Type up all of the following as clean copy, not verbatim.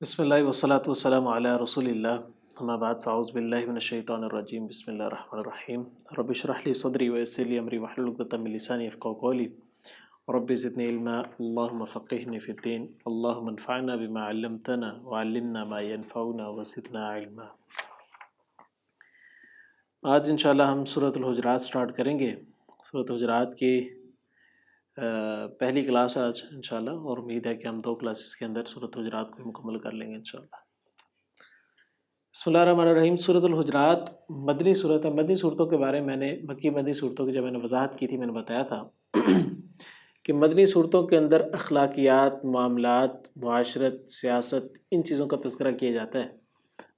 بسم اللہ والصلاة والسلام علی رسول اللہ اما بعد فاعوذ باللہ من الشیطان الرجیم بسم اللہ الرحمن الرحیم رب اشرح لی صدری ویسر لی امری واحلل عقدۃ من لسانی یفقهوا قولی رب زدنی علما اللهم فقهنی فی الدین اللهم انفعنا بما علمتنا وعلمنا ما ينفعنا وزدنا علما۔ آج انشاءاللہ ہم سورۃ الحجرات سٹارٹ کریں گے۔ سورۃ الحجرات کی پہلی کلاس آج انشاءاللہ، اور امید ہے کہ ہم 2 کلاسز کے اندر سورۃ الحجرات کو مکمل کر لیں گے انشاءاللہ۔ بسم اللہ الرحمن الرحیم۔ سورۃ الحجرات مدنی صورت ہے۔ مدنی صورتوں کے بارے میں مکی مدنی صورتوں کی جب میں نے وضاحت کی تھی، میں نے بتایا تھا کہ مدنی صورتوں کے اندر اخلاقیات، معاملات، معاشرت، سیاست، ان چیزوں کا تذکرہ کیا جاتا ہے،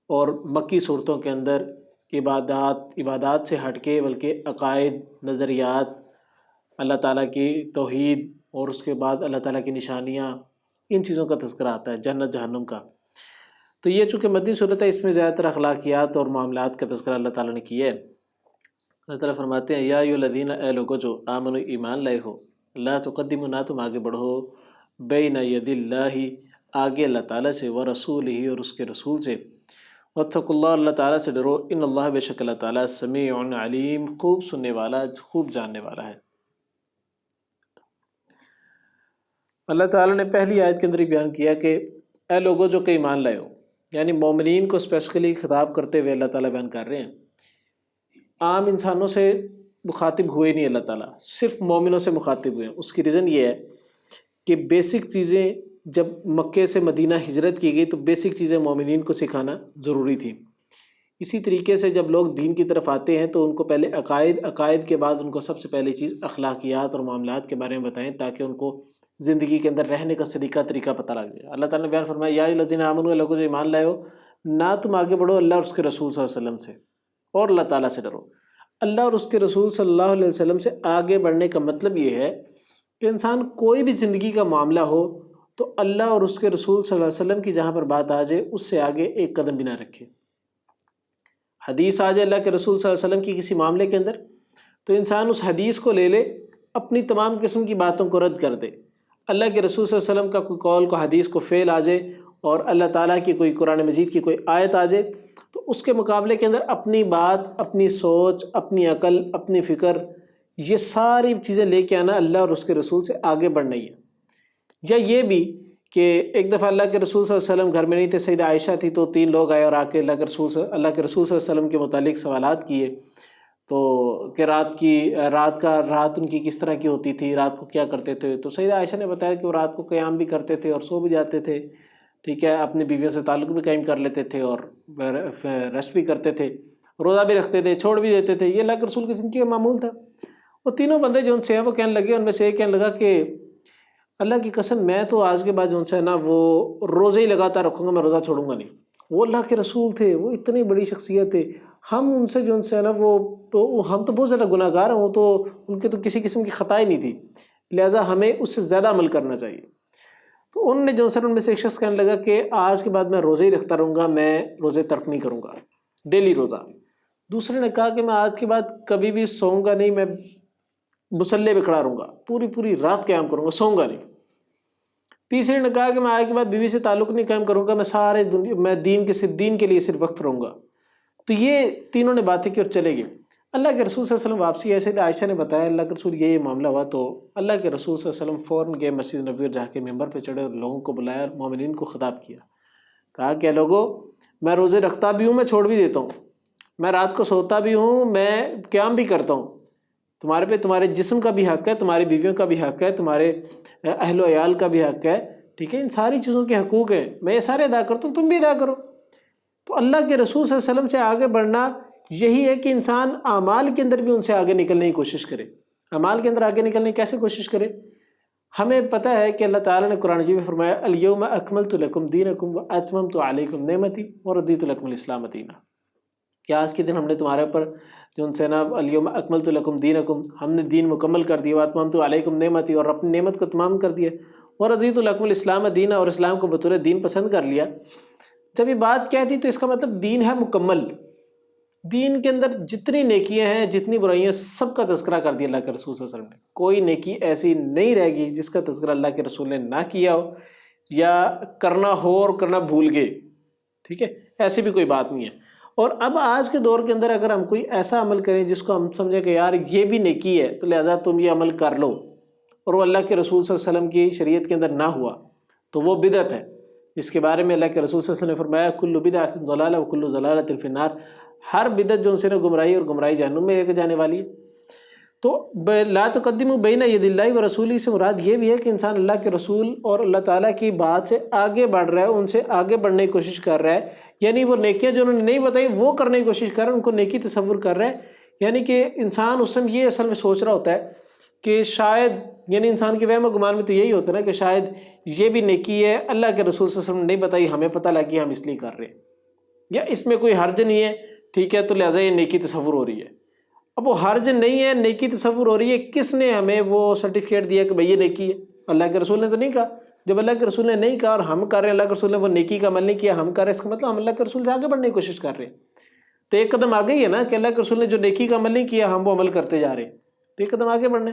اور مکی صورتوں کے اندر عبادات سے ہٹ کے بلکہ عقائد، نظریات، اللہ تعالیٰ کی توحید، اور اس کے بعد اللہ تعالیٰ کی نشانیاں، ان چیزوں کا تذکرہ آتا ہے، جنت جہنم کا۔ تو یہ چونکہ مدنی صورت ہے، اس میں زیادہ تر اخلاقیات اور معاملات کا تذکرہ اللہ تعالیٰ نے کیا ہے۔ اللہ تعالیٰ فرماتے ہیں یا ایھا الذین، اے لوگو جو آمنو ایمان لائے ہو، لا تقدموا، نہ تم آگے بڑھو، بین ید اللہ، آگے اللہ تعالیٰ سے، ورسولہ، اور اس کے رسول سے، واتقوا اللہ، اللہ تعالیٰ سے ڈرو، ان اللہ، بے شک اللہ تعالیٰ، سمیع علیم، خوب سننے والا، خوب جاننے والا ہے۔ اللہ تعالیٰ نے پہلی آیت کے اندر ہی بیان کیا کہ اے لوگوں جو کہ ایمان لائے ہو، یعنی مومنین کو اسپیسیفکلی خطاب کرتے ہوئے اللہ تعالیٰ بیان کر رہے ہیں۔ عام انسانوں سے مخاطب ہوئے نہیں اللہ تعالیٰ، صرف مومنوں سے مخاطب ہوئے ہیں۔ اس کی ریزن یہ ہے کہ بیسک چیزیں جب مکے سے مدینہ ہجرت کی گئی تو بیسک چیزیں مومنین کو سکھانا ضروری تھی۔ اسی طریقے سے جب لوگ دین کی طرف آتے ہیں تو ان کو پہلے عقائد کے بعد ان کو سب سے پہلی چیز اخلاقیات اور معاملات کے بارے میں بتائیں، تاکہ ان کو زندگی کے اندر رہنے کا طریقہ پتہ لگ جائے۔ اللہ تعالیٰ نے بیان فرمایا یا ایھا الذین آمنوا، لوگوں جو ایمان لائے ہو، نہ تم آگے بڑھو اللہ اور اس کے رسول صلی اللہ علیہ وسلم سے، اور اللہ تعالیٰ سے ڈرو۔ اللہ اور اس کے رسول صلی اللہ علیہ وسلم سے آگے بڑھنے کا مطلب یہ ہے کہ انسان کوئی بھی زندگی کا معاملہ ہو تو اللہ اور اس کے رسول صلی اللہ علیہ وسلم کی جہاں پر بات آ جائے اس سے آگے ایک قدم بھی نہ رکھے۔ حدیث آ جائے اللہ کے رسول صلی اللہ علیہ وسلم کی کسی معاملے کے اندر تو انسان اس حدیث کو لے لے، اپنی تمام قسم کی باتوں کو رد کر دے۔ اللہ کے رسول صلی اللہ علیہ وسلم کا کوئی قول کو حدیث کو فعل آ جائے، اور اللہ تعالیٰ کی کوئی قرآن مجید کی کوئی آیت آ جائے تو اس کے مقابلے کے اندر اپنی بات، اپنی سوچ، اپنی عقل، اپنی فکر، یہ ساری چیزیں لے کے آنا اللہ اور اس کے رسول سے آگے بڑھنا ہی ہے۔ یا یہ بھی کہ ایک دفعہ اللہ کے رسول صلی اللہ علیہ وسلم گھر میں نہیں تھے، سیدہ عائشہ تھی، تو 3 لوگ آئے اور آ کے اللہ کے رسول صلی اللہ علیہ وسلم کے متعلق سوالات کیے، تو کہ رات ان کی کس طرح کی ہوتی تھی، رات کو کیا کرتے تھے۔ تو سیدہ عائشہ نے بتایا کہ وہ رات کو قیام بھی کرتے تھے اور سو بھی جاتے تھے، ٹھیک ہے، اپنی بیویوں سے تعلق بھی قائم کر لیتے تھے اور ریسٹ بھی کرتے تھے، روزہ بھی رکھتے تھے، چھوڑ بھی دیتے تھے۔ یہ اللہ کے رسول کی زندگی کا معمول تھا۔ وہ تینوں بندے جو ان سے ہیں وہ کہنے لگے، ان میں سے ایک کہنے لگا کہ اللہ کی قسم میں تو آج کے بعد جو ان سے ہے نا وہ روزے ہی لگاتا رکھوں گا، میں روزہ چھوڑوں گا نہیں۔ وہ اللہ کے رسول تھے، وہ اتنی بڑی شخصیت تھے، ہم ان سے جو ان سے ہے نا ہم تو بہت زیادہ گناہ گار ہیں، وہ تو ان کے تو کسی قسم کی خطا ہی نہیں تھی، لہٰذا ہمیں اس سے زیادہ عمل کرنا چاہیے۔ تو ان نے جو ان میں سے ایک شخص کہنے لگا کہ آج کے بعد میں روزے ہی رکھتا رہوں گا، میں روزے ترک نہیں کروں گا، ڈیلی روزہ۔ دوسرے نے کہا کہ میں آج کے بعد کبھی بھی سوؤں گا نہیں، میں مصلی پہ کھڑا رہوں گا، پوری رات قیام کروں گا، سوؤں گا نہیں۔ تیسرے نے کہا کہ میں آج کے بعد بیوی سے تعلق نہیں قائم کروں گا، میں دین کے لیے صرف وقف رہوں گا۔ تو یہ تینوں نے باتیں کی اور چلے گئے۔ اللہ کے رسول صلی اللہ علیہ وسلم واپسی ایسے عائشہ نے بتایا اللہ کے رسول یہ معاملہ ہوا، تو اللہ کے رسول صلی اللہ علیہ وسلم فوراً گئے مسجد نبوی اور جا کے ممبر پہ چڑھے اور لوگوں کو بلایا اور مومنین کو خطاب کیا، کہا کہ لوگوں میں روزے رکھتا بھی ہوں، میں چھوڑ بھی دیتا ہوں، میں رات کو سوتا بھی ہوں، میں قیام بھی کرتا ہوں، تمہارے پہ تمہارے جسم کا بھی حق ہے، تمہاری بیویوں کا بھی حق ہے، تمہارے اہل و عیال کا بھی حق ہے، ٹھیک ہے، ان ساری چیزوں کے حقوق ہیں، میں یہ سارے ادا کرتا ہوں، تم بھی ادا کرو۔ تو اللہ کے رسول صلی اللہ علیہ وسلم سے آگے بڑھنا یہی ہے کہ انسان اعمال کے اندر بھی ان سے آگے نکلنے کی کوشش کرے۔ اعمال کے اندر آگے نکلنے کی کیسے کوشش کرے؟ ہمیں پتہ ہے کہ اللہ تعالیٰ نے قرآن مجید میں فرمایا الیوم اکملت لکم دینکم واتممت علیکم نعمتی ورضیت لکم الاسلام دینا، کہ آج کے دن ہم نے تمہارے اوپر جو ان سے نا الیوم اکملت لکم دینکم، ہم نے دین مکمل کر دیا، واتممت علیکم نعمتی، اور اپنی نعمت کو تمام کر دیا، ورضیت لکم الاسلام دینا، اور اسلام کو بطور دین پسند کر لیا۔ جب یہ بات کہتی تو اس کا مطلب دین ہے مکمل، دین کے اندر جتنی نیکیاں ہیں، جتنی برائیاں، سب کا تذکرہ کر دیا اللہ کے رسول صلی اللہ علیہ وسلم نے۔ کوئی نیکی ایسی نہیں رہے گی جس کا تذکرہ اللہ کے رسول نے نہ کیا ہو، یا کرنا ہو اور کرنا بھول گئے، ٹھیک ہے، ایسی بھی کوئی بات نہیں ہے۔ اور اب آج کے دور کے اندر اگر ہم کوئی ایسا عمل کریں جس کو ہم سمجھیں کہ یار یہ بھی نیکی ہے تو لہذا تم یہ عمل کر لو، اور وہ اللہ کے رسول صلی اللہ علیہ وسلم کی شریعت کے اندر نہ ہوا، تو وہ بدعت ہے، جس کے بارے میں اللہ کے رسول صلی اللہ علیہ وسلم نے فرمایا کل بدعۃ ضلالہ وکل ضلالۃ فی النار، ہر بدعت جو ان سے گمراہی اور گمراہی جہنم میں لے کے جانے والی ہے۔ تو لا تقدموا بین ید اللہ و رسولہ سے مراد یہ بھی ہے کہ انسان اللہ کے رسول اور اللہ تعالیٰ کی بات سے آگے بڑھ رہا ہے، ان سے آگے بڑھنے کی کوشش کر رہا ہے، یعنی وہ نیکیاں جو انہوں نے نہیں بتائی وہ کرنے کی کوشش کر رہا ہے، ان کو نیکی تصور کر رہا ہے۔ یعنی کہ انسان اس ٹائم یہ اصل میں سوچ رہا ہوتا ہے کہ شاید، یعنی انسان کے وہم و گمان میں تو یہی ہوتا ہے نا کہ شاید یہ بھی نیکی ہے، اللہ کے رسول صلی اللہ علیہ وسلم نے نہیں بتائی، ہمیں پتہ لگ گیا ہم اس لیے کر رہے ہیں، یا اس میں کوئی حرج نہیں ہے، ٹھیک ہے، تو لہٰذا یہ نیکی تصور ہو رہی ہے۔ اب وہ حرج نہیں ہے، نیکی تصور ہو رہی ہے، کس نے ہمیں وہ سرٹیفکیٹ دیا کہ بھئی یہ نیکی ہے؟ اللہ کے رسول نے تو نہیں کہا۔ جب اللہ کے رسول نے نہیں کہا اور ہم کر رہے ہیں، اللہ کے رسول نے وہ نیکی کا عمل نہیں کیا، ہم کر رہے ہیں، اس کا مطلب ہم اللہ کے رسول سے آگے بڑھنے کی کوشش کر رہے ہیں۔ تو ایک قدم آگے ہی ہے نا کہ اللہ کے رسول نے جو نیکی کا عمل نہیں کیا ہم وہ عمل کرتے جا رہے ہیں، تو ایک قدم آگے بڑھنے۔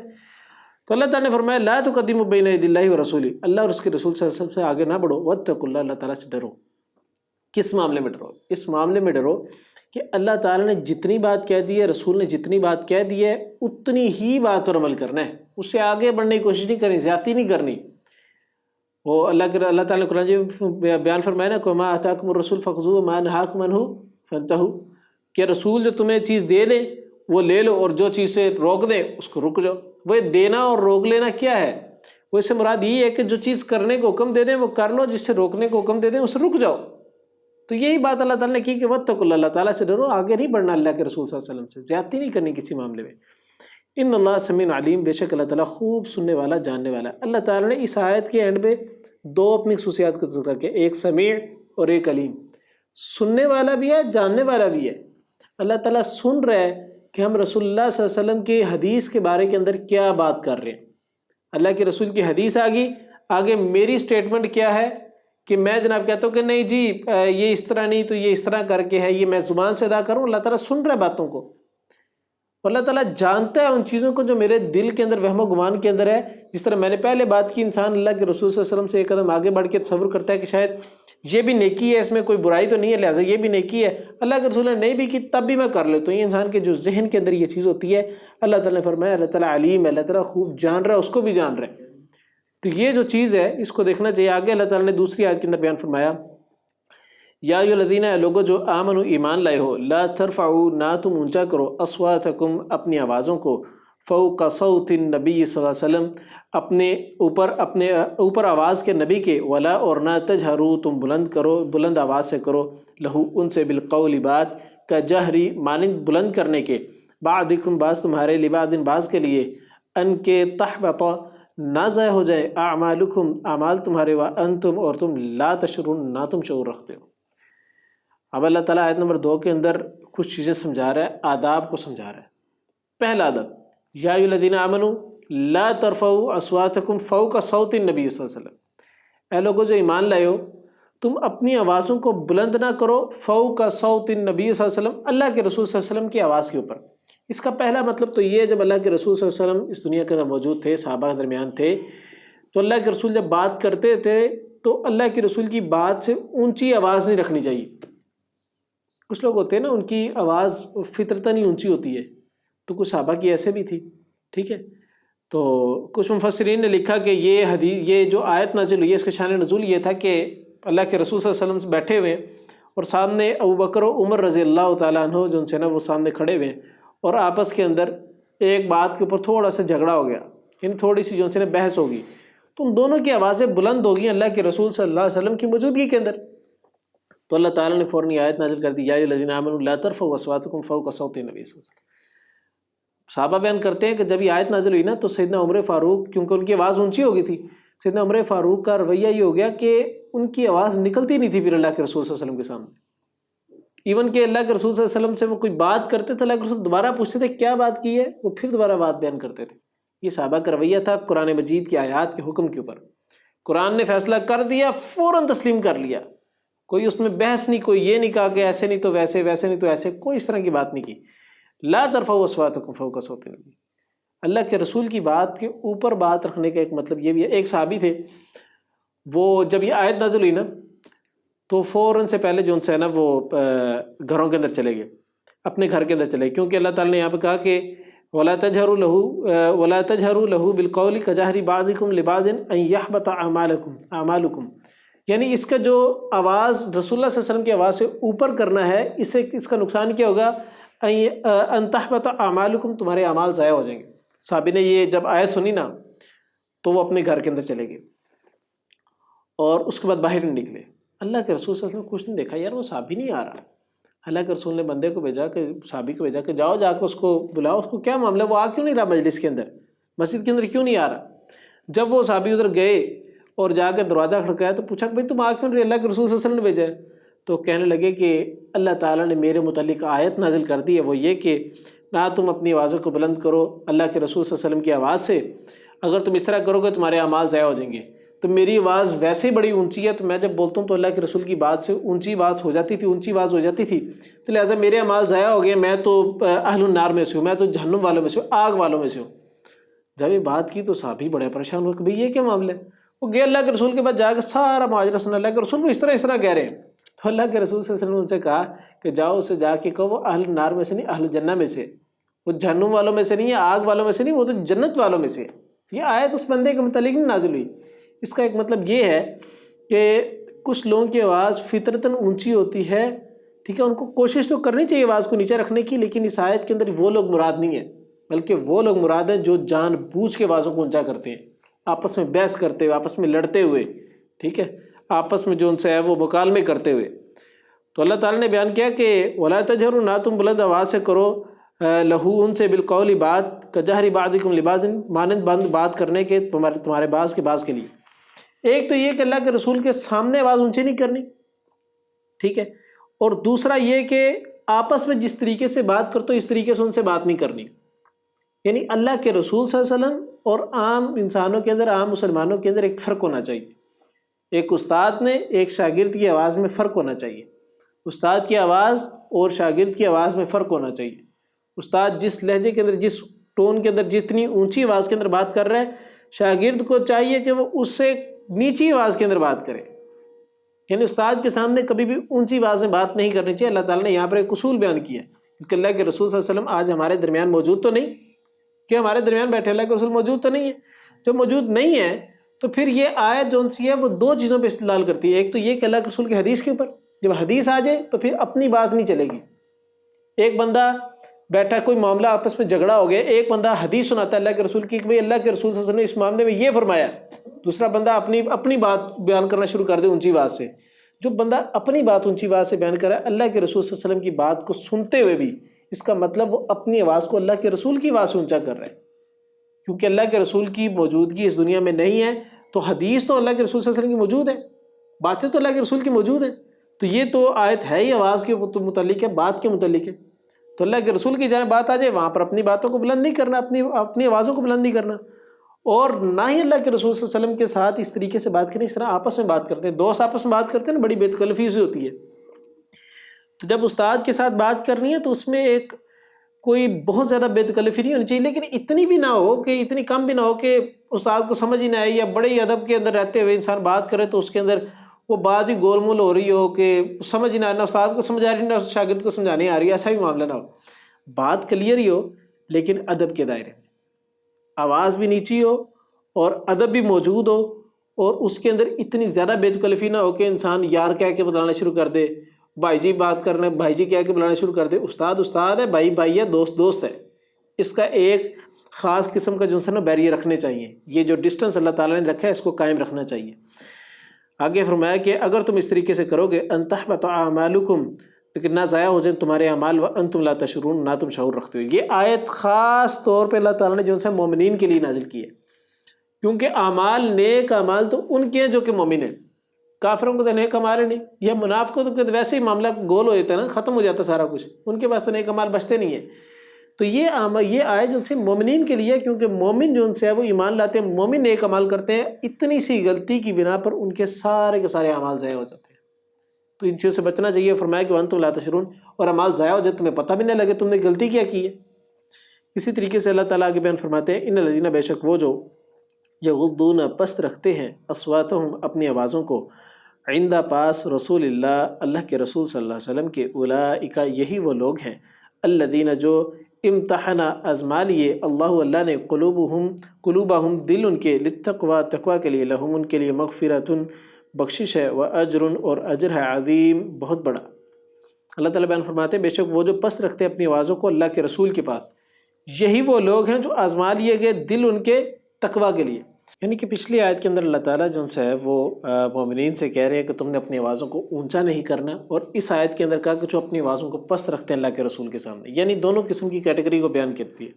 تو اللہ تعالیٰ نے فرمایا لا تقدموا بین یدی اللہ و رسولہ، اللہ اور اس کے رسول صلی اللہ علیہ وسلم سے آگے نہ بڑھو، واتقوا اللہ، اللہ تعالیٰ سے ڈرو۔ کس معاملے میں ڈرو؟ اس معاملے میں ڈرو کہ اللہ تعالیٰ نے جتنی بات کہہ دی ہے، رسول نے جتنی بات کہہ دی ہے، اتنی ہی بات پر عمل کرنا ہے، اس سے آگے بڑھنے کی کوشش نہیں کرنی، زیادتی نہیں کرنی۔ وہ اللہ تعالیٰ نے قرآن میں بیان فرمایا نا کہ ما آتاکم الرسول فخذوہ وما نہاکم عنہ فانتہوا، کہ رسول جو تمہیں چیز دے دیں وہ لے لو، اور جو چیز سے روک دیں اس کو رک جاؤ۔ وہ دینا اور روک لینا کیا ہے؟ وہ اس سے مراد یہ ہے کہ جو چیز کرنے کو حکم دے دیں وہ کر لو، جس سے روکنے کو حکم دے دیں اس سے رک جاؤ۔ تو یہی بات اللہ تعالیٰ نے کی کہ واتقوا اللہ، اللہ تعالیٰ سے ڈرو، آگے نہیں بڑھنا اللہ کے رسول صلی اللہ علیہ وسلم سے، زیادتی نہیں کرنی کسی معاملے میں۔ ان اللہ سمیع علیم، بے شک اللہ تعالیٰ خوب سننے والا، جاننے والا ہے۔ اللہ تعالیٰ نے اس آیت کے اینڈ پہ دو اپنی خصوصیات کا ذکر کیا، ایک سمیع اور ایک علیم۔ سننے والا بھی ہے، جاننے والا بھی ہے۔ اللہ تعالیٰ سن رہا ہے کہ ہم رسول اللہ صلی اللہ علیہ وسلم کی حدیث کے بارے کے اندر کیا بات کر رہے ہیں۔ اللہ کے رسول کی حدیث آگے میری سٹیٹمنٹ کیا ہے کہ میں جناب کہتا ہوں کہ نہیں جی یہ اس طرح نہیں تو یہ اس طرح کر کے ہے، یہ میں زبان سے ادا کروں۔ اللہ تعالیٰ سن رہا ہے باتوں کو، اور اللہ تعالیٰ جانتا ہے ان چیزوں کو جو میرے دل کے اندر وہم و گمان کے اندر ہے۔ جس طرح میں نے پہلے بات کی، انسان اللہ کے رسول صلی اللہ علیہ وسلم سے ایک قدم آگے بڑھ کے تصور کرتا ہے کہ شاید یہ بھی نیکی ہے، اس میں کوئی برائی تو نہیں ہے، لہٰذا یہ بھی نیکی ہے، اللہ کے رسول نے نہیں بھی کی تب بھی میں کر لیتا ہوں۔ یہ انسان کے جو ذہن کے اندر یہ چیز ہوتی ہے، اللہ تعالیٰ نے فرمایا اللہ تعالیٰ علیم ہے، اللہ تعالیٰ خوب جان رہا ہے، اس کو بھی جان رہا ہے۔ تو یہ جو چیز ہے اس کو دیکھنا چاہیے۔ آگے اللہ تعالیٰ نے دوسری آیت کے اندر بیان فرمایا یا ایھا الذین، لوگوں جو آمنوا ایمان لائے ہو، لا ترفعوا، نہ تم اونچا کرو، اصواتکم، اپنی آوازوں کو، فوق صوت النبی صلی اللہ علیہ وسلم، اپنے اوپر آواز کے نبی کے، ولا، اور نہ تجہروا، تم بلند کرو، بلند آواز سے کرو، لہو، ان سے، بالقول، بات کا، جہری، مانند بلند کرنے کے، بعضکم، بعض تمہارے، لبعض، بعض کے لیے، ان کے تحبط، نہ ضائع ہو جائے، اعمالکم، اعمال تمہارے، وانتم، اور تم، لا تشعرون، نہ تم شعور رکھتے ہو۔ اب اللہ تعالیٰ آیت نمبر 2 کے اندر کچھ چیزیں سمجھا رہا ہے، آداب کو سمجھا رہا ہے۔ پہلا ادب، یا ایھا الذین آمنوا لا ترفعوا اصواتکم فوق صوت النبی صلی اللہ علیہ وسلم، اے لوگوں جو ایمان لائے ہو، تم اپنی آوازوں کو بلند نہ کرو، فوق صوت النبی صلی اللہ علیہ وسلم، اللہ کے رسول صلی اللہ علیہ وسلم کی آواز کے اوپر۔ اس کا پہلا مطلب تو یہ ہے، جب اللہ کے رسول صلی اللہ علیہ وسلم اس دنیا کے اندر موجود تھے، صحابہ کے درمیان تھے، تو اللہ کے رسول جب بات کرتے تھے تو اللہ کے رسول کی بات سے اونچی آواز نہیں رکھنی چاہیے۔ کچھ لوگ ہوتے ہیں نا ان کی آواز فطرتاً ہی اونچی ہوتی ہے، تو کچھ صحابہ کی ایسے بھی تھی، ٹھیک ہے۔ تو کچھ مفسرین نے لکھا کہ یہ جو آیت نازل ہوئی ہے اس کا شان نزول یہ تھا کہ اللہ کے رسول صلی اللہ علیہ وسلم بیٹھے ہوئے ہیں اور سامنے ابو بکر و عمر رضی اللہ تعالیٰ عنہ جو ان سے نا وہ سامنے کھڑے ہوئے ہیں، اور آپس کے اندر ایک بات کے اوپر تھوڑا سا جھگڑا ہو گیا، یعنی تھوڑی سی جو ان سے بحث ہوگی، تو ان دونوں کی آوازیں بلند ہو گئی اللہ کے رسول صلی اللہ علیہ وسلم کی موجودگی کے اندر۔ تو اللہ تعالیٰ نے فوراً آیت نازل کر دی، یا ایھا الذین آمنوا لا ترفعوا اصواتکم فوق صوت النبی صلی اللہ علیہ وسلم۔ صحابہ بیان کرتے ہیں کہ جب یہ آیت نازل ہوئی نا تو سیدنا عمر فاروق، کیونکہ ان کی آواز اونچی ہو گئی تھی، سیدنا عمر فاروق کا رویہ یہ ہو گیا کہ ان کی آواز نکلتی نہیں تھی پھر اللہ کے رسول صلی اللہ علیہ وسلم کے سامنے۔ ایون کہ اللہ کے رسول صلی اللہ علیہ وسلم سے وہ کوئی بات کرتے تھے، اللہ کے رسول دوبارہ پوچھتے تھے کیا بات کی ہے، وہ پھر دوبارہ بات بیان کرتے تھے۔ یہ صحابہ کا رویہ تھا قرآن مجید کی آیات کے حکم کے اوپر۔ قرآن نے فیصلہ کر دیا، فوراً تسلیم کر لیا، کوئی اس میں بحث نہیں، کوئی یہ نہیں کہا کہ ایسے نہیں تو ویسے، ویسے نہیں تو ایسے، کوئی اس طرح کی بات نہیں کی۔ لا ترفعوا اصواتکم فوق صوت النبی، اللہ کے رسول کی بات کے اوپر بات رکھنے کا ایک مطلب یہ بھی ہے۔ ایک صحابی تھے، وہ جب یہ آیت نازل ہوئی نا تو فوراً سے پہلے جو ان سے ہے نا وہ گھروں کے اندر چلے گئے، اپنے گھر کے اندر چلے گئے، کیونکہ اللہ تعالیٰ نے یہاں پہ کہا کہ وَلَا تَجْهَرُوا لَهُ بِالْقَوْلِ كَجَهْرِ بَعْضِكُمْ لِبَعْضٍ أَنْ يَحْبَطَ أَعْمَالُكُمْ، یعنی اس کا جو آواز رسول اللہ صلی اللہ علیہ وسلم کی آواز سے اوپر کرنا ہے، اس کا نقصان کیا ہوگا؟ أَنْ تَحْبَطَ أَعْمَالُكُمْ، تمہارے اعمال ضائع ہو جائیں گے۔ صحابی نے یہ جب آیت سنی نا تو وہ اپنے گھر کے اندر چلے گئے اور اس کے بعد باہر نہیں نکلے۔ اللہ کے رسول صلی اللہ علیہ وسلم کچھ نہیں دیکھا، یار وہ صحابی نہیں آ رہا۔ اللہ کے رسول نے بندے کو بھیجا کہ صحابی کو بھیجا کہ جاؤ جا کے اس کو بلاؤ، اس کو کیا معاملہ، وہ آ کیوں نہیں رہا مجلس کے اندر، مسجد کے اندر کیوں نہیں آ رہا؟ جب وہ صحابی ادھر گئے اور جا کے دروازہ کھڑکایا تو پوچھا کہ بھائی تم آ کیوں نہیں رہے، اللہ کے رسول صلی اللہ علیہ وسلم نے بھیجا ہے؟ تو کہنے لگے کہ اللہ تعالیٰ نے میرے متعلق آیت نازل کر دی ہے، وہ یہ کہ نہ تم اپنی آوازوں کو بلند کرو اللہ کے رسول صلی اللہ علیہ وسلم کی آواز سے، اگر تم اس طرح کرو گے تمہارے اعمال ضائع ہو جائیں گے۔ تو میری آواز ویسے ہی بڑی اونچی ہے، تو میں جب بولتا ہوں تو اللہ کے رسول کی بات سے اونچی بات ہو جاتی تھی، اونچی آواز ہو جاتی تھی، تو لہٰذا میرے اعمال ضائع ہو گئے، میں تو اہل النار میں سے ہوں، میں تو جہنم والوں میں سے ہوں، آگ والوں میں سے ہوں۔ جب یہ بات کی تو صحابی بڑے پریشان ہوئے کہ بھئی یہ کیا معاملہ ہے؟ وہ گئے اللہ کے رسول کے بعد جا کے سارا ماجرا سنا، اللہ کے رسول وہ اس طرح کہہ رہے ہیں۔ تو اللہ کے رسول صلی اللہ علیہ وسلم نے ان سے کہا کہ جاؤ اسے جا کے کہو وہ اہل النار میں سے نہیں، اہل جنہ میں سے، وہ جہنم والوں میں سے نہیں ہے، آگ والوں میں سے نہیں، وہ تو جنت والوں میں سے۔ یہ آیت اس بندے کے متعلق نہیں نازل ہوئی۔ اس کا ایک مطلب یہ ہے کہ کچھ لوگوں کی آواز فطرتاً اونچی ہوتی ہے، ٹھیک ہے، ان کو کوشش تو کرنی چاہیے آواز کو نیچے رکھنے کی، لیکن اس آیت کے اندر وہ لوگ مراد نہیں ہیں، بلکہ وہ لوگ مراد ہیں جو جان بوجھ کے آوازوں کو اونچا کرتے ہیں، آپس میں بحث کرتے ہوئے، آپس میں لڑتے ہوئے، ٹھیک ہے، آپس میں جو ان سے ہے وہ مکالمے کرتے ہوئے۔ تو اللہ تعالیٰ نے بیان کیا کہ وَلَا تَجْهَرُوا، نہ تم بلند آواز سے کرو لہو ان سے بالقول بات کجہر بعضکم لبعض، مانند بند بات کرنے کے تمہارے بعض کے بعض کے لیے۔ ایک تو یہ کہ اللہ کے رسول کے سامنے آواز اونچی نہیں کرنی، ٹھیک ہے، اور دوسرا یہ کہ آپس میں جس طریقے سے بات کرتے ہو اس طریقے سے ان سے بات نہیں کرنی۔ یعنی اللہ کے رسول صلی اللہ علیہ وسلم اور عام انسانوں کے اندر، عام مسلمانوں کے اندر ایک فرق ہونا چاہیے۔ ایک استاد نے ایک شاگرد کی آواز میں فرق ہونا چاہیے، استاد کی آواز اور شاگرد کی آواز میں فرق ہونا چاہیے۔ استاد جس لہجے کے اندر، جس ٹون کے اندر، جتنی اونچی آواز کے اندر بات کر رہا ہے، شاگرد کو چاہیے کہ وہ اس سے نیچی آواز کے اندر بات کرے۔ یعنی استاد کے سامنے کبھی بھی اونچی آواز میں بات نہیں کرنی چاہیے۔ اللہ تعالیٰ نے یہاں پر ایک اصول بیان کیا ہے، کیونکہ اللہ کے رسول صلی اللہ علیہ وسلم آج ہمارے درمیان موجود تو نہیں، کہ ہمارے درمیان بیٹھے اللہ کے رسول موجود تو نہیں ہے۔ جو موجود نہیں ہے تو پھر یہ آیت جو سی ہے وہ دو چیزوں پہ استدلال کرتی ہے۔ ایک تو یہ کہ اللہ کے رسول کی حدیث کے اوپر، جب حدیث آ جائے تو پھر اپنی بات نہیں چلے گی۔ ایک بندہ بیٹھا، کوئی معاملہ آپس میں جھگڑا ہو گیا، ایک بندہ حدیث سناتا ہے اللہ کے رسول کی کہ بھئی اللہ کے رسول صلی اللہ علیہ وسلم نے اس معاملے میں یہ فرمایا، دوسرا بندہ اپنی بات بیان کرنا شروع کر دے اونچی آواز سے۔ جو بندہ اپنی بات اونچی آواز سے بیان کر رہا ہے اللہ کے رسول صلی اللہ علیہ وسلم کی بات کو سنتے ہوئے بھی، اس کا مطلب وہ اپنی آواز کو اللہ کے رسول کی آواز سے اونچا کر رہا ہے، کیونکہ اللہ کے رسول کی موجودگی اس دنیا میں نہیں ہے، تو حدیث تو اللہ کے رسول صلی اللہ علیہ وسلم کی موجود ہے، باتیں تو اللہ کے رسول کی موجود ہیں، تو یہ تو آیت ہے ہی آواز کے متعلق ہے، بات کے متعلق ہے۔ تو اللہ کے رسول کی جہاں بات آ جائے وہاں پر اپنی باتوں کو بلند نہیں کرنا، اپنی آوازوں کو بلند نہیں کرنا، اور نہ ہی اللہ کے رسول صلی اللہ علیہ وسلم کے ساتھ اس طریقے سے بات کریں، اس طرح آپس میں بات کرتے ہیں، دوست آپس میں بات کرتے ہیں نا، بڑی بے تکلفی سے ہوتی ہے۔ تو جب استاد کے ساتھ بات کرنی ہے تو اس میں ایک کوئی بہت زیادہ بے تکلفی نہیں ہونی چاہیے، لیکن اتنی بھی نہ ہو کہ اتنی کم بھی نہ ہو کہ استاد کو سمجھ ہی نہ آئے، یا بڑے ہی ادب کے اندر رہتے ہوئے انسان بات کرے تو اس کے اندر وہ بات ہی گول مول ہو رہی ہو کہ سمجھ ہی نہ آئے، نہ استاد کو سمجھ آ رہی نہ شاگرد کو سمجھانے آ رہی ہے، ایسا بھی معاملہ نہ ہو۔ بات کلیئر ہی ہو لیکن ادب کے دائرے میں، آواز بھی نیچی ہو اور ادب بھی موجود ہو، اور اس کے اندر اتنی زیادہ بے تکلفی نہ ہو کہ انسان یار کہہ کے بلانا شروع کر دے، بھائی جی بات کرنا، بھائی جی کہہ کے بلانا شروع کر دے۔ استاد استاد ہے، بھائی بھائی ہے، دوست دوست ہے۔ اس کا ایک خاص قسم کا جو ہے نا بیریئر رکھنے چاہیے، یہ جو ڈسٹنس اللہ تعالیٰ نے رکھا ہے اس کو قائم رکھنا چاہیے۔ آگے فرمایا کہ اگر تم اس طریقے سے کرو گے ان تحبط اعمالکم، لیکن نہ ضائع ہو جائیں تمہارے اعمال، وانتم لا تشعرون، نہ تم شعور رکھتے ہو۔ یہ آیت خاص طور پہ اللہ تعالیٰ نے جو ہے مومنین کے لیے نازل کی ہے، کیونکہ اعمال، نیک اعمال تو ان کے ہیں جو کہ مومن ہیں، کافروں کو تو نیک اعمال ہی نہیں، یا منافقوں تو ویسے ہی معاملہ گول ہو جاتا ہے نا، ختم ہو جاتا سارا کچھ، ان کے پاس تو نیک اعمال بچتے نہیں ہیں۔ تو یہ آیت جو سے مومنین کے لیے، کیونکہ مومن جو ان سے ہے وہ ایمان لاتے ہیں، مومن نیک عمل کرتے ہیں، اتنی سی غلطی کی بنا پر ان کے سارے اعمال ضائع ہو جاتے ہیں۔ تو ان چیزوں سے بچنا چاہیے۔ فرمایا کہ وانتم لا تشعرون، اور اعمال ضائع ہو جائے تمہیں پتہ بھی نہ لگے تم نے غلطی کیا کی ہے۔ اسی طریقے سے اللہ تعالیٰ آگے بیان فرماتے ہیں ان الذین، بے شک وہ جو یغضون پست رکھتے ہیں اصواتہم اپنی آوازوں کو عند پاس رسول اللہ کے رسول صلی اللہ علیہ وسلم کے اولئک یہی وہ لوگ ہیں الذین جو امتحنا آزما لیے اللہ نے قلوبہم دل ان کے للتقوی تقوی کے لیے لہم ان کے لیے مغفرۃ بخشش ہے و اجر اور اجر ہے عظیم بہت بڑا۔ اللہ تعالیٰ بیان فرماتے ہیں بے شک وہ جو پست رکھتے ہیں اپنی آوازوں کو اللہ کے رسول کے پاس، یہی وہ لوگ ہیں جو آزما لیے گئے دل ان کے تقوی کے لیے۔ یعنی کہ پچھلی آیت کے اندر اللہ تعالیٰ جو ان سے ہے وہ مومنین سے کہہ رہے ہیں کہ تم نے اپنی آوازوں کو اونچا نہیں کرنا، اور اس آیت کے اندر کہا کہ جو اپنی آوازوں کو پست رکھتے ہیں اللہ کے رسول کے سامنے، یعنی دونوں قسم کی کیٹیگری کو بیان کرتی ہے۔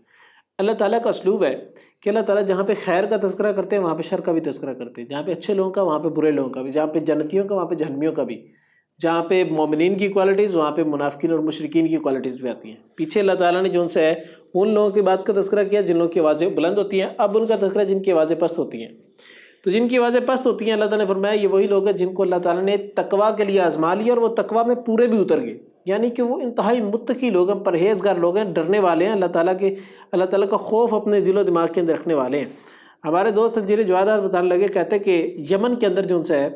اللہ تعالیٰ کا اسلوب ہے کہ اللہ تعالیٰ جہاں پہ خیر کا تذکرہ کرتے ہیں وہاں پہ شر کا بھی تذکرہ کرتے ہیں، جہاں پہ اچھے لوگوں کا وہاں پہ برے لوگوں کا بھی، جہاں پہ جنتیوں کا وہاں پہ جہنمیوں کا بھی، جہاں پہ مومنین کی کوالٹیز وہاں پہ منافقین اور مشرکین کی کوالٹیز بھی آتی ہیں۔ پیچھے اللہ تعالیٰ نے جو ان سے ہے ان لوگوں کی بات کا تذکرہ کیا جن لوگوں کی آوازیں بلند ہوتی ہیں، اب ان کا تذکرہ جن کی آوازیں پست ہوتی ہیں۔ تو جن کی آوازیں پست ہوتی ہیں اللہ تعالیٰ نے فرمایا یہ وہی لوگ ہیں جن کو اللہ تعالیٰ نے تقوی کے لیے آزما لیا اور وہ تقوی میں پورے بھی اتر گئے، یعنی کہ وہ انتہائی متقی لوگ ہیں، پرہیزگار لوگ ہیں، ڈرنے والے ہیں، اللہ تعالیٰ کا خوف اپنے دل و دماغ کے اندر رکھنے والے ہیں۔ ہمارے دوست سنجیر جواد بتانے لگے، کہتے ہیں کہ یمن کے اندر جو ان سے ہے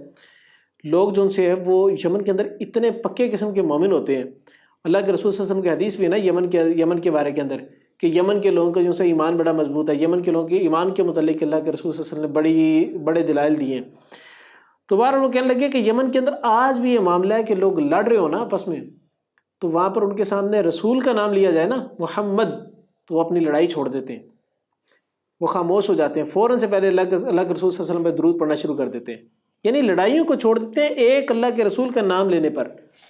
لوگ جو ان سے ہے وہ یمن کے اندر اتنے پکے قسم کے مومن ہوتے ہیں۔ اللہ کے رسول صلی اللہ علیہ وسلم کی حدیث بھی ہے نا یمن کے بارے کے اندر کہ یمن کے لوگوں کا جو سے ایمان بڑا مضبوط ہے، یمن کے لوگوں کے ایمان کے متعلق اللہ کے رسول صلی اللہ علیہ وسلم نے بڑے دلائل دیے ہیں۔ تو بہرحال وہ کہنے لگے کہ یمن کے اندر آج بھی یہ معاملہ ہے کہ لوگ لڑ رہے ہو نا آپس میں، تو وہاں پر ان کے سامنے رسول کا نام لیا جائے نا محمد، تو وہ اپنی لڑائی چھوڑ دیتے ہیں، وہ خاموش ہو جاتے ہیں، فوراً سے پہلے اللہ کے رسول صلی اللہ علیہ وسلم پہ درود پڑھنا شروع کر دیتے ہیں، یعنی لڑائیوں کو چھوڑ دیتے ہیں ایک اللہ کے رسول کا نام لینے پر۔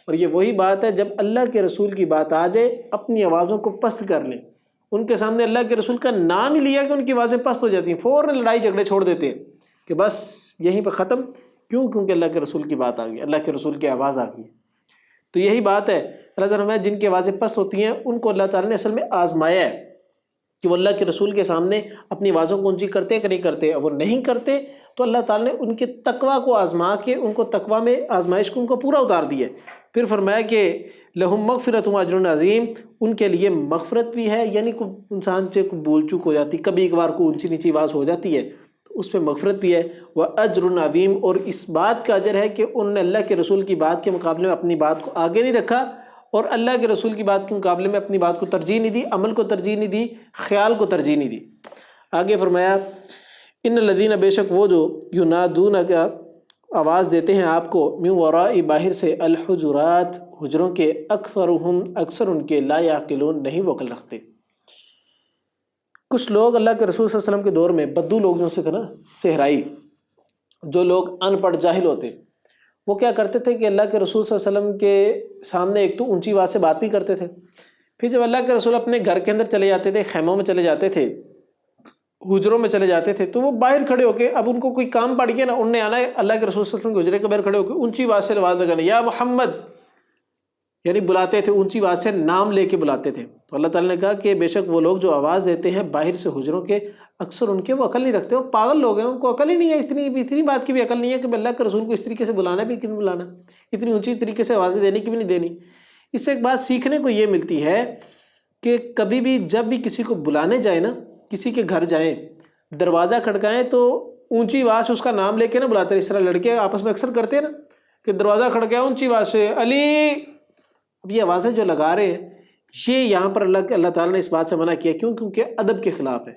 اور یہ وہی بات ہے جب اللہ کے رسول کی بات آ جائے اپنی آوازوں کو پست کر لیں، ان کے سامنے اللہ کے رسول کا نام ہی لیا کہ ان کی آوازیں پست ہو جاتی ہیں، فوراً لڑائی جھگڑے چھوڑ دیتے ہیں کہ بس یہیں پہ ختم۔ کیونکہ اللہ کے رسول کی بات آ گئی، اللہ کے رسول کی آواز آ گئی۔ تو یہی بات ہے اللہ تعالیٰ نے جن کی آوازیں پست ہوتی ہیں ان کو اللہ تعالیٰ نے اصل میں آزمایا ہے کہ وہ اللہ کے رسول کے سامنے اپنی آوازوں کو اونچی کرتے کہ نہیں کرتے، اور وہ نہیں کرتے تو اللہ تعالیٰ نے ان کے تقوی کو آزما کے ان کو تقوی میں آزمائش کو ان کو پورا اتار دیا۔ پھر فرمایا کہ لہم مغفرۃ و اجر عظیم، ان کے لیے مغفرت بھی ہے، یعنی کوئی انسان سے کوئی بول چوک ہو جاتی، کبھی ایک بار کو اونچی نیچی آواز ہو جاتی ہے تو اس پہ مغفرت بھی ہے، وہ اجر عظیم، اور اس بات کا اجر ہے کہ انہوں نے اللہ کے رسول کی بات کے مقابلے میں اپنی بات کو آگے نہیں رکھا، اور اللہ کے رسول کی بات کے مقابلے میں اپنی بات کو ترجیح نہیں دی، عمل کو ترجیح نہیں دی، خیال کو ترجیح نہیں دی۔ آگے فرمایا ان الذین، بے شک وہ جو ینادون کا آواز دیتے ہیں آپ کو من وراء باہر سے الحجرات حجروں کے اکثرهم اکثر ان کے لا یعقلون نہیں وہ عقل رکھتے۔ کچھ لوگ اللہ کے رسول صلی اللہ علیہ وسلم کے دور میں بدو لوگ جو سے تھے نا صحرائی، جو لوگ ان پڑھ جاہل ہوتے، وہ کیا کرتے تھے کہ اللہ کے رسول صلی اللہ علیہ وسلم کے سامنے ایک تو اونچی آواز سے بات بھی کرتے تھے، پھر جب اللہ کے رسول اپنے گھر کے اندر چلے جاتے تھے، خیموں میں چلے جاتے تھے، حجروں میں چلے جاتے تھے، تو وہ باہر کھڑے ہو کے اب ان کو کوئی کام پڑ گیا نا، انہوں نے آنا ہے اللہ کے رسول صلی اللہ علیہ وسلم کے حجرے کے باہر کھڑے ہو کے اونچی آواز سے آواز لگانا یا محمد، یعنی بلاتے تھے اونچی آواز سے، نام لے کے بلاتے تھے۔ تو اللہ تعالیٰ نے کہا کہ بے شک وہ لوگ جو آواز دیتے ہیں باہر سے حجروں کے اکثر ان کے وہ عقل نہیں رکھتے، وہ پاگل لوگ ہیں، ان کو عقل ہی نہیں ہے، اتنی بات کی بھی عقل نہیں ہے کہ اللہ کے رسول کو اس طریقے سے بلانا بھی کیوں بلانا، اتنی اونچی طریقے سے آوازیں دینے کی بھی نہیں دینی۔ اس سے ایک بات سیکھنے کو یہ ملتی ہے کہ کبھی بھی جب بھی کسی کو بلانے جائیں نا، کسی کے گھر جائیں، دروازہ کھڑکائیں تو اونچی آواز سے اس کا نام لے کے نہ بلاتے، اس طرح لڑکے آپس میں اکثر کرتے ہیں نا کہ دروازہ کھڑکایا اونچی آواز سے علی، اب یہ آوازیں جو لگا رہے ہیں یہ یہاں پر اللہ تعالیٰ نے اس بات سے منع کیا، کیوں؟ کیونکہ ادب کے خلاف ہے،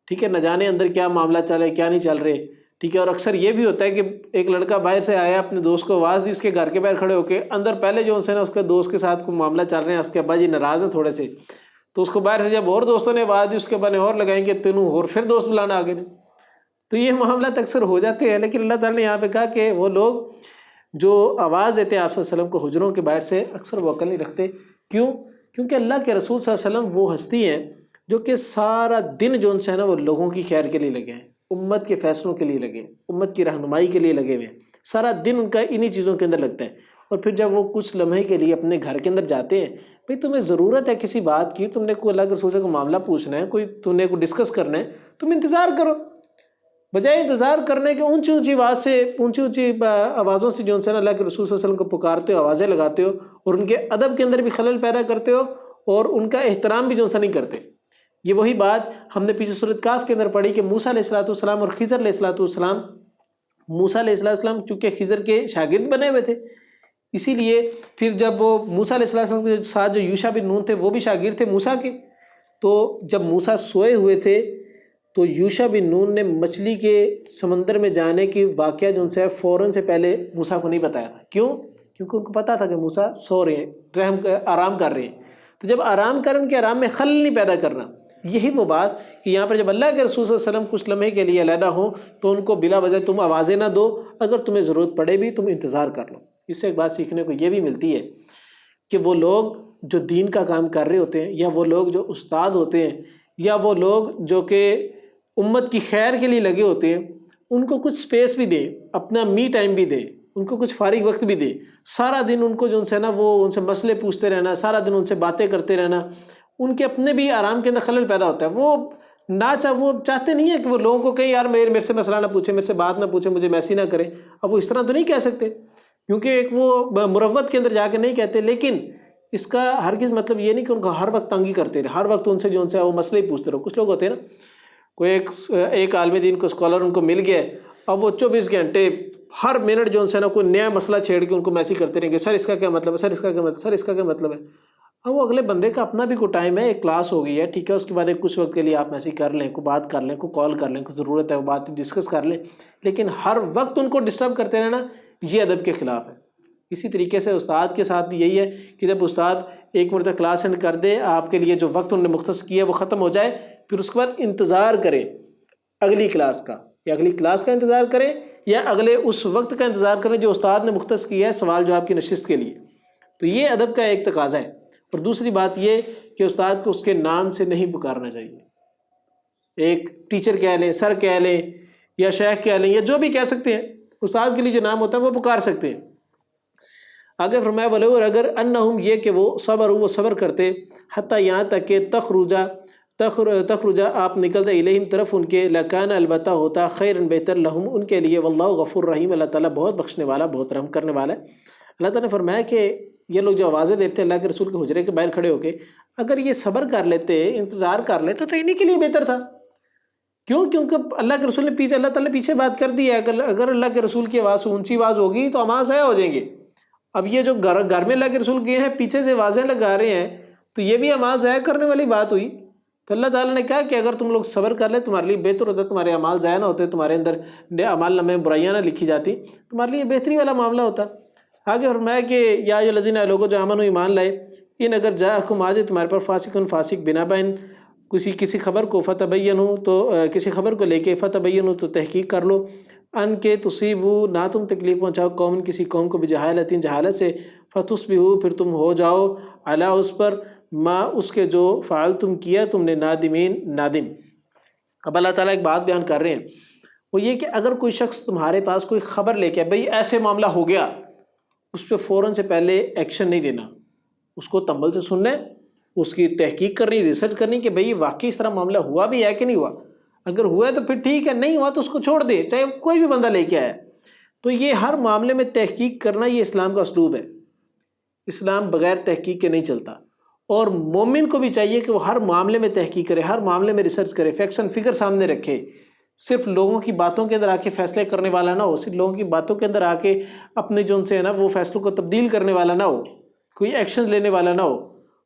ٹھیک ہے، نہ جانے اندر کیا معاملہ چل رہے کیا نہیں چل رہے، ٹھیک ہے۔ اور اکثر یہ بھی ہوتا ہے کہ ایک لڑکا باہر سے آیا، اپنے دوست کو آواز دی، اس کے گھر کے باہر کھڑے ہو کے، اندر پہلے جو اس نے اس کے دوست کے ساتھ کوئی معاملہ چل رہے ہیں، اس کے ابا جی ناراض ہیں تھوڑے سے، تو اس کو باہر سے جب اور دوستوں نے آواز دی، اس کے بنے اور لگائیں گے تینوں، اور پھر دوست بلانا آگے نہیں، تو یہ معاملات اکثر ہو جاتے ہیں۔ لیکن اللہ تعالیٰ نے یہاں پہ کہا کہ وہ لوگ جو آواز دیتے ہیں آپ صلی اللہ علیہ وسلم کو حجروں کے باہر سے اکثر وہ عقل نہیں رکھتے، کیوں؟ کیونکہ اللہ کے رسول صلی اللہ علیہ وسلم وہ ہستی ہیں جو کہ سارا دن جو ان سے ہے نا وہ لوگوں کی خیر کے لیے لگے ہیں، امت کے فیصلوں کے لیے لگے ہیں، امت کی رہنمائی کے لیے لگے ہوئے ہیں، سارا دن ان کا انہی چیزوں کے اندر لگتا ہے۔ اور پھر جب وہ کچھ لمحے کے لیے اپنے گھر کے اندر جاتے ہیں، بھئی تمہیں ضرورت ہے کسی بات کی، تم نے کوئی اللہ کے رسول سے کوئی معاملہ پوچھنا ہے، تم نے کوئی ڈسکس کرنا ہے، تم انتظار کرو، بجائے انتظار کرنے کے اونچی اونچی آواز سے، اونچی آوازوں سے جو ان سے اللہ کے رسول صلی اللہ علیہ وسلم کو پکارتے ہو، آوازیں لگاتے ہو، اور ان کے ادب کے اندر بھی خلل پیدا کرتے ہو، اور ان کا احترام بھی جو ان سے نہیں کرتے۔ یہ وہی بات ہم نے پیچھے سورۃ کاف کے اندر پڑھی کہ موسیٰ علیہ السلام اور خضر علیہ السلام، موسیٰ علیہ السلام چونکہ خضر کے شاگرد بنے ہوئے تھے، اسی لیے پھر جب وہ موسیٰ علیہ السلام کے ساتھ جو یوشع بن نون تھے وہ بھی شاگرد تھے موسیٰ کے، تو جب موسیٰ سوئے ہوئے تھے تو یوشع بن نون نے مچھلی کے سمندر میں جانے کی واقعہ جو ان سے فوراً سے پہلے موسیٰ کو نہیں بتایا تھا۔ کیوں؟ کیونکہ ان کو پتہ تھا کہ موسیٰ سو رہے ہیں، آرام کر رہے ہیں، تو جب آرام کریں ان کے آرام میں خلل نہیں پیدا کرنا۔ یہی وہ بات کہ یہاں پر جب اللہ کے رسول صلی اللہ علیہ وسلم کچھ لمحے کے لیے علیحدہ ہوں تو ان کو بلا وجہ تم آوازیں نہ دو، اگر تمہیں ضرورت پڑے بھی تم انتظار کر لو۔ اس سے ایک بات سیکھنے کو یہ بھی ملتی ہے کہ وہ لوگ جو دین کا کام کر رہے ہوتے ہیں، یا وہ لوگ جو استاد ہوتے ہیں، یا وہ لوگ جو کہ امت کی خیر کے لیے لگے ہوتے ہیں، ان کو کچھ سپیس بھی دیں، اپنا می ٹائم بھی دیں، ان کو کچھ فارغ وقت بھی دیں۔ سارا دن ان کو جو ان سے نا وہ ان سے مسئلے پوچھتے رہنا، سارا دن ان سے باتیں کرتے رہنا، ان کے اپنے بھی آرام کے اندر خلل پیدا ہوتا ہے۔ وہ چاہتے نہیں ہیں کہ وہ لوگوں کو کہیں یار میرے سے مسئلہ نہ پوچھے، میرے سے بات نہ پوچھے، مجھے میسیج نہ کرے۔ اب وہ اس طرح تو نہیں کہہ سکتے، کیونکہ ایک وہ مروت کے اندر جا کے نہیں کہتے، لیکن اس کا ہرگز مطلب یہ نہیں کہ ان کو ہر وقت تنگی کرتے رہے، ہر وقت ان سے جو ان سے وہ مسئلے ہی پوچھتے رہو۔ کچھ لوگ ہوتے ہیں نا، کوئی ایک عالم دین کو اسکالر ان کو مل گیا، اب وہ 24 گھنٹے ہر منٹ جو ان سے نا کوئی نیا مسئلہ چھیڑ کے ان کو میسیج کرتے رہیں گے، سر اس کا کیا مطلب ہے، سر اس کا کیا مطلب ہے، سر اس کا کیا مطلب ہے۔ اب وہ اگلے بندے کا اپنا بھی کوئی ٹائم ہے، ایک کلاس ہو گئی ہے، ٹھیک ہے، اس کے بعد ایک کچھ وقت کے لیے آپ میسیج کر لیں، کوئی بات کر لیں، کوئی کال کر لیں، کوئی ضرورت ہے وہ بات ڈسکس کر لیں، لیکن ہر وقت ان کو ڈسٹرب کرتے رہنا یہ ادب کے خلاف ہے۔ اسی طریقے سے استاد کے ساتھ بھی یہی ہے کہ جب استاد ایک مرتبہ کلاس اینڈ کر دے، آپ کے لیے جو وقت انہوں نے مختص کیا وہ ختم ہو جائے، پھر اس کے بعد انتظار کریں اگلی کلاس کا، یا اگلی کلاس کا انتظار کریں، یا اگلے اس وقت کا انتظار کریں جو استاد نے مختص کیا ہے سوال جواب کی نشست کے لیے۔ تو یہ ادب کا ایک تقاضا ہے۔ اور دوسری بات یہ کہ استاد کو اس کے نام سے نہیں پکارنا چاہیے۔ ایک ٹیچر کہہ لیں، سر کہہ لیں، یا شیخ کہہ لیں، یا جو بھی کہہ سکتے ہیں، استاد کے لیے جو نام ہوتا ہے وہ پکار سکتے ہیں۔ آگے فرمایا ولو، اور اگر انہم یہ کہ وہ صبر کرتے، حتیٰ یہاں تک کہ تخرجا آپ نکلتے الیہم طرف ان کے، لکان البتہ ہوتا خیرن بہتر لہم ان کے لیے، واللہ غفور رحیم، اللہ تعالیٰ بہت بخشنے والا بہت رحم کرنے والا ہے۔ اللہ تعالیٰ نے فرمایا کہ یہ لوگ جو آوازیں دیتے ہیں اللہ کے رسول کے حجرے کے باہر کھڑے ہو کے، اگر یہ صبر کر لیتے، انتظار کر لیتے تو انہیں کے لیے بہتر تھا۔ کیوں؟ کیونکہ اللہ کے رسول نے اللہ تعالیٰ نے پیچھے بات کر دی ہے، اگر اللہ کے رسول کی آواز اونچی آواز ہوگی تو اعمال ضائع ہو جائیں گے۔ اب یہ جو گھر میں اللہ کے رسول گئے ہیں پیچھے سے آوازیں لگا رہے ہیں، تو یہ بھی اعمال ضائع کرنے والی بات ہوئی۔ تو اللہ تعالیٰ نے کہا کہ اگر تم لوگ صبر کر لیں تمہارے لیے بہتر ہوتا، تمہارے اعمال ضائع نہ ہوتے، تمہارے اندر اعمال نامے برائیاں نہ لکھی جاتی، تمہارے لیے بہتری والا معاملہ ہوتا۔ آگے فرمایا کہ یا ایھا الذین لوگوں جو آمنوا ایمان لائے، ان اگر جاءکم آ جائے تمہارے پر فاسق بنبأ کسی خبر کو، فتبینوا تو کسی خبر کو لے کے، فتبینوا تو تحقیق کر لو، ان کے تصیبوا نہ تم تکلیف پہنچاؤ قوم کسی قوم کو بجہالۃ جہالت سے، فتصبحوا پھر تم ہو جاؤ علی اس پر، ما اس کے جو فعل تم کیا تم نے، نادمین نادم۔ اب اللہ تعالیٰ ایک بات بیان کر رہے ہیں، وہ یہ کہ اگر کوئی شخص تمہارے پاس کوئی خبر لے کے بھئی ایسے معاملہ ہو گیا، اس پہ فوراً سے پہلے ایکشن نہیں دینا، اس کو تمبل سے سننا ہے، اس کی تحقیق کرنی، ریسرچ کرنی کہ بھئی واقعی اس طرح معاملہ ہوا بھی ہے کہ نہیں ہوا، اگر ہوا ہے تو پھر ٹھیک ہے، نہیں ہوا تو اس کو چھوڑ دے، چاہے کوئی بھی بندہ لے کے آیا۔ تو یہ ہر معاملے میں تحقیق کرنا یہ اسلام کا اسلوب ہے، اسلام بغیر تحقیق کے نہیں چلتا۔ اور مومن کو بھی چاہیے کہ وہ ہر معاملے میں تحقیق کرے، ہر معاملے میں ریسرچ کرے، فیکٹس اینڈ فگر سامنے رکھے، صرف لوگوں کی باتوں کے اندر آ کے فیصلے کرنے والا نہ ہو، صرف لوگوں کی باتوں کے اندر آ کے اپنے جو ان سے ہے نا وہ فیصلوں کو تبدیل کرنے والا نہ ہو، کوئی ایکشن لینے والا نہ ہو۔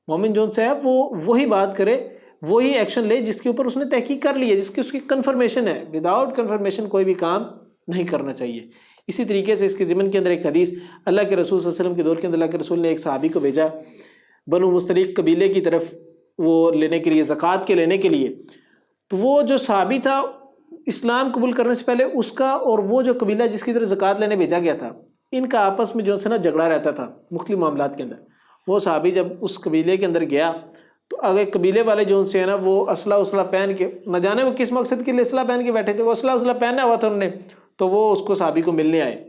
مومن جو ان سے ہے وہ وہی بات کرے، وہی ایکشن لے جس کے اوپر اس نے تحقیق کر لی ہے، جس کی اس کی کنفرمیشن ہے۔ وداؤٹ کنفرمیشن کوئی بھی کام نہیں کرنا چاہیے۔ اسی طریقے سے اس کے ضمن کے اندر ایک حدیث، اللہ کے رسول صلی اللہ علیہ وسلم کے دور کے اندر اللہ کے رسول نے ایک صحابی کو بھیجا بنو مستلق قبیلے کی طرف، وہ لینے کے لیے، زکوٰۃ کے لینے کے لیے۔ تو وہ جو صحابی تھا اسلام قبول کرنے سے پہلے، اس کا اور وہ جو قبیلہ جس کی طرف زکوٰۃ لینے بھیجا گیا تھا، ان کا آپس میں جو ہے نا جھگڑا رہتا تھا مختلف معاملات کے اندر۔ وہ صحابی جب اس قبیلے کے اندر گیا تو اگر قبیلے والے جو ان سے ہے نا وہ اسلحہ پہن کے، نہ جانے وہ کس مقصد کے لیے اسلحہ پہن کے بیٹھے تھے، وہ اسلحہ پہنا ہوا تھا انہوں نے، تو وہ اس کو صحابی کو ملنے آئے،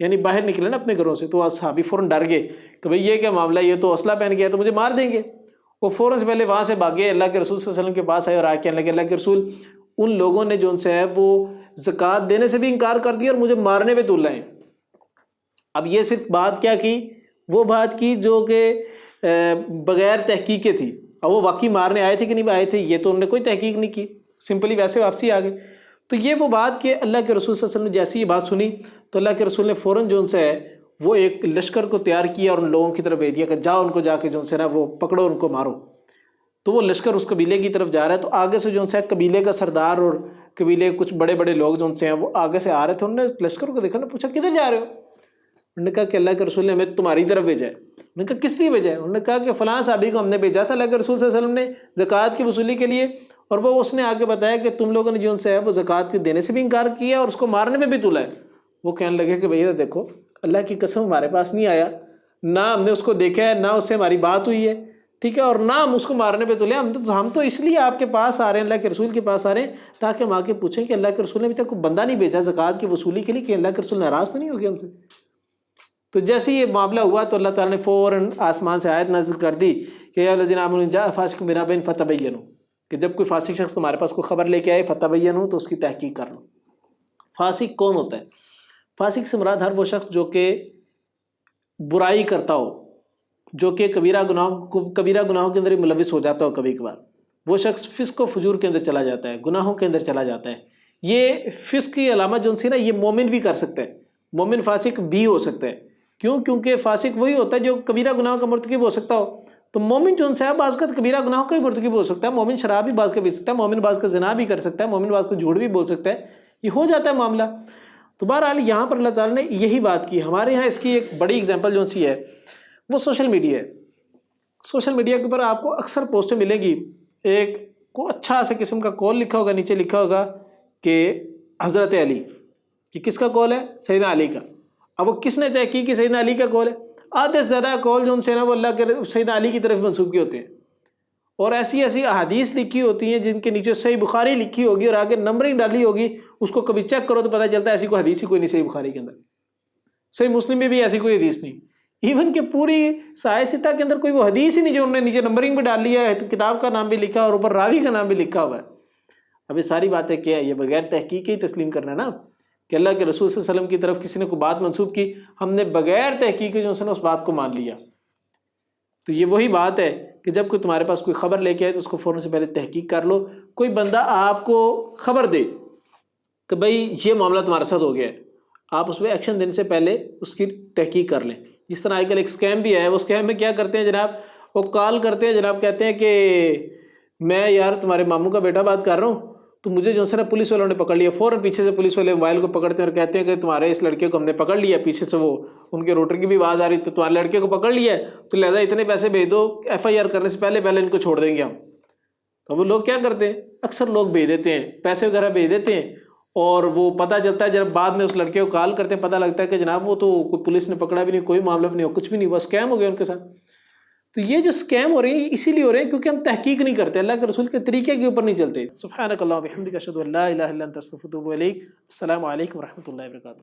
یعنی باہر نکلے نا اپنے گھروں سے، تو صحابی فوراً ڈر گئے کہ بھئی یہ کیا معاملہ ہے، یہ تو اسلحہ پہن گیا تو مجھے مار دیں گے۔ وہ فوراً سے پہلے وہاں سے بھاگے، اللہ کے رسول صلی اللہ علیہ وسلم کے پاس آئے اور آ کے کہنے لگے اللہ کے رسول، ان لوگوں نے جو ان سے ہے وہ زکوٰۃ دینے سے بھی انکار کر دیا اور مجھے مارنے پہ تل رہے ہیں۔ اب یہ صرف بات کیا کی، وہ بات کی جو کہ بغیر تحقیق کے تھی، اب وہ واقعی مارنے آئے تھے کہ نہیں آئے تھے یہ تو انہوں نے کوئی تحقیق نہیں کی، سمپلی ویسے واپسی آ گئے۔ تو یہ وہ بات کہ اللہ کے رسول صلی اللہ علیہ وسلم نے جیسی یہ بات سنی تو اللہ کے رسول نے فوراً جو ان سے ہے وہ ایک لشکر کو تیار کیا اور ان لوگوں کی طرف بھیج دیا کہ جاؤ ان کو جا کے جو ان سے نا وہ پکڑو، ان کو مارو۔ تو وہ لشکر اس قبیلے کی طرف جا رہا ہے، تو آگے سے جو ان سے قبیلے کا سردار اور قبیلے کچھ بڑے بڑے لوگ جو ان سے ہیں وہ آگے سے آ رہے تھے، انہوں نے لشکر کو دیکھا، نے پوچھا کدھر جا رہے ہو؟ انہوں نے کہا کہ اللہ کے رسول نے ہمیں تمہاری طرف بھیجا ہے۔ انہوں نے کہا کس لیے بھیجا ہے؟ انہوں نے کہا کہ فلاں صحابی کو ہم نے بھیجا تھا اللہ کے رسول صلی اللہ علیہ وسلم نے زکوٰۃ کی وصولی کے لیے، اور وہ اس نے آ کے بتایا کہ تم لوگوں نے جو ان سے ہے وہ زکوٰۃ کے دینے سے بھی انکار کیا اور اس کو مارنے میں بھی تلا ہے۔ وہ کہنے لگے کہ بھیا دیکھو اللہ کی قسم ہمارے پاس نہیں آیا، نہ ہم نے اس کو دیکھا ہے، نہ اس سے ہماری بات ہوئی ہے، ٹھیک ہے، اور نہ ہم اس کو مارنے پہ تلے، ہم تو اس لیے آپ کے پاس آ رہے ہیں، اللہ کے رسول کے پاس آ رہے ہیں تاکہ ہم آ کے پوچھیں کہ اللہ کے رسول نے ابھی تک کوئی بندہ نہیں بھیجا زکوٰۃ کی وصولی کے لیے کہ اللہ کے رسول ناراض تو نہیں ہو گیا ہم سے۔ تو جیسے یہ معاملہ ہوا تو اللہ تعالیٰ نے فوراً آسمان سے آیت نازل کر دی کہ یا الذین آمنوا ان جاءکم فاسق بنبأ فتبینوا، کہ جب کوئی فاسق شخص تمہارے پاس کوئی خبر لے کے آئے فتبینوا تو اس کی تحقیق کر لو۔ فاسق کون ہوتا ہے؟ فاسق سے مراد ہر وہ شخص جو کہ برائی کرتا ہو، جو کہ کبیرہ گناہوں کے اندر ملوث ہو جاتا ہو، کبھی کبھار وہ شخص فسق و فجور کے اندر چلا جاتا ہے، گناہوں کے اندر چلا جاتا ہے۔ یہ فسق کی علامت جو سی نا یہ مومن بھی کر سکتا ہے، مومن فاسق بھی ہو سکتا ہے۔ کیوں؟ کیونکہ فاسق وہی ہوتا ہے جو کبیرہ گناہوں کا مرتکب ہو سکتا ہو، تو مومن جو ان سے ہے بعض کا کبیرہ گناہوں کا بھی مرتکب ہو سکتا ہے، مومن شراب بھی بعض کا پی سکتا ہے، مومن بعض کا زنا بھی کر سکتا ہے، مومن بعض کا جھوٹ بھی بول سکتا ہے، یہ ہو جاتا ہے معاملہ۔ تو بہرحال یہاں پر اللہ تعالیٰ نے یہی بات کی۔ ہمارے یہاں اس کی ایک بڑی اگزامپل جو سی ہے وہ سوشل میڈیا ہے۔ سوشل میڈیا کے اوپر آپ کو اکثر پوسٹیں ملیں گی، ایک کو اچھا سا قسم کا کال لکھا ہوگا، نیچے لکھا ہوگا کہ حضرت علی، کہ کس کا کال ہے؟ سیدنا علی کا۔ اب وہ کس نے طے کی کہ سیدنا علی کا کال ہے؟ آدھے سے زیادہ کال جو ان سے نا وہ اللہ کے سیدنا علی کی طرف منسوب کیے ہوتے ہیں، اور ایسی ایسی احادیث لکھی ہوتی ہیں جن کے نیچے صحیح بخاری لکھی ہوگی اور آگے نمبرنگ ڈالی ہوگی، اس کو کبھی چیک کرو تو پتہ چلتا ہے ایسی کوئی حدیث ہی کوئی نہیں صحیح بخاری کے اندر، صحیح مسلم میں بھی ایسی کوئی حدیث نہیں، ایون کہ پوری سائے ستہ کے اندر کوئی وہ حدیث ہی نہیں جو انہوں نے نیچے نمبرنگ بھی ڈال لیا ہے، کتاب کا نام بھی لکھا اور اوپر راوی کا نام بھی لکھا ہوا ہے۔ اب یہ ساری باتیں کیا ہے؟ یہ بغیر تحقیق ہی تسلیم کرنا ہے نا، کہ اللہ کے رسول صلی اللہ علیہ وسلم کی طرف کسی نے کوئی بات منسوب کی، ہم نے بغیر تحقیق جو اس بات کو مان لیا۔ تو یہ وہی بات ہے کہ جب کوئی تمہارے پاس کوئی خبر لے کے آئے تو اس کو فوراً سے پہلے تحقیق کر لو۔ کوئی بندہ آپ کو خبر دے کہ بھائی یہ معاملہ تمہارے ساتھ ہو گیا ہے، آپ اس پہ ایکشن دینے سے پہلے اس کی تحقیق کر لیں۔ جس طرح آج کل ایک اسکیم بھی ہے، وہ اسکیم میں کیا کرتے ہیں جناب، وہ کال کرتے ہیں جناب، کہتے ہیں کہ میں یار تمہارے ماموں کا بیٹا بات کر رہا ہوں، تو مجھے جو ہے نا پولیس والوں نے پکڑ لیا۔ فوراً پیچھے سے پولیس والے موبائل کو پکڑتے ہیں اور کہتے ہیں کہ تمہارے اس لڑکے کو ہم نے پکڑ لیا، پیچھے سے وہ ان کے روٹر کی بھی آواز آ رہی، تو تمہارے لڑکے کو پکڑ لیا ہے تو لہٰذا اتنے پیسے بھیج دو، ایف آئی آر کرنے سے پہلے ان کو چھوڑ دیں گے ہم۔ تو وہ لوگ کیا کرتے ہیں، اکثر لوگ بھیج دیتے ہیں، پیسے وغیرہ بھیج دیتے ہیں، اور وہ پتہ چلتا ہے جب بعد میں اس لڑکے کو کال کرتے ہیں پتہ لگتا ہے کہ جناب وہ تو کوئی پولیس نے پکڑا بھی نہیں، کوئی معاملہ بھی نہیں ہو، کچھ بھی نہیں ہوا، اسکیم ہو گیا ان کے ساتھ۔ تو یہ جو اسکیم ہو رہے ہیں اسی لیے ہو رہے ہیں کیونکہ ہم تحقیق نہیں کرتے، اللہ کے رسول کے طریقے کے اوپر نہیں چلتے۔ سبحانک اللہم و بحمدک، اشہد ان لا الہ الا انت، استغفرک و اتوب الیک۔ السلام علیکم و رحمۃ اللہ وبرکاتہ۔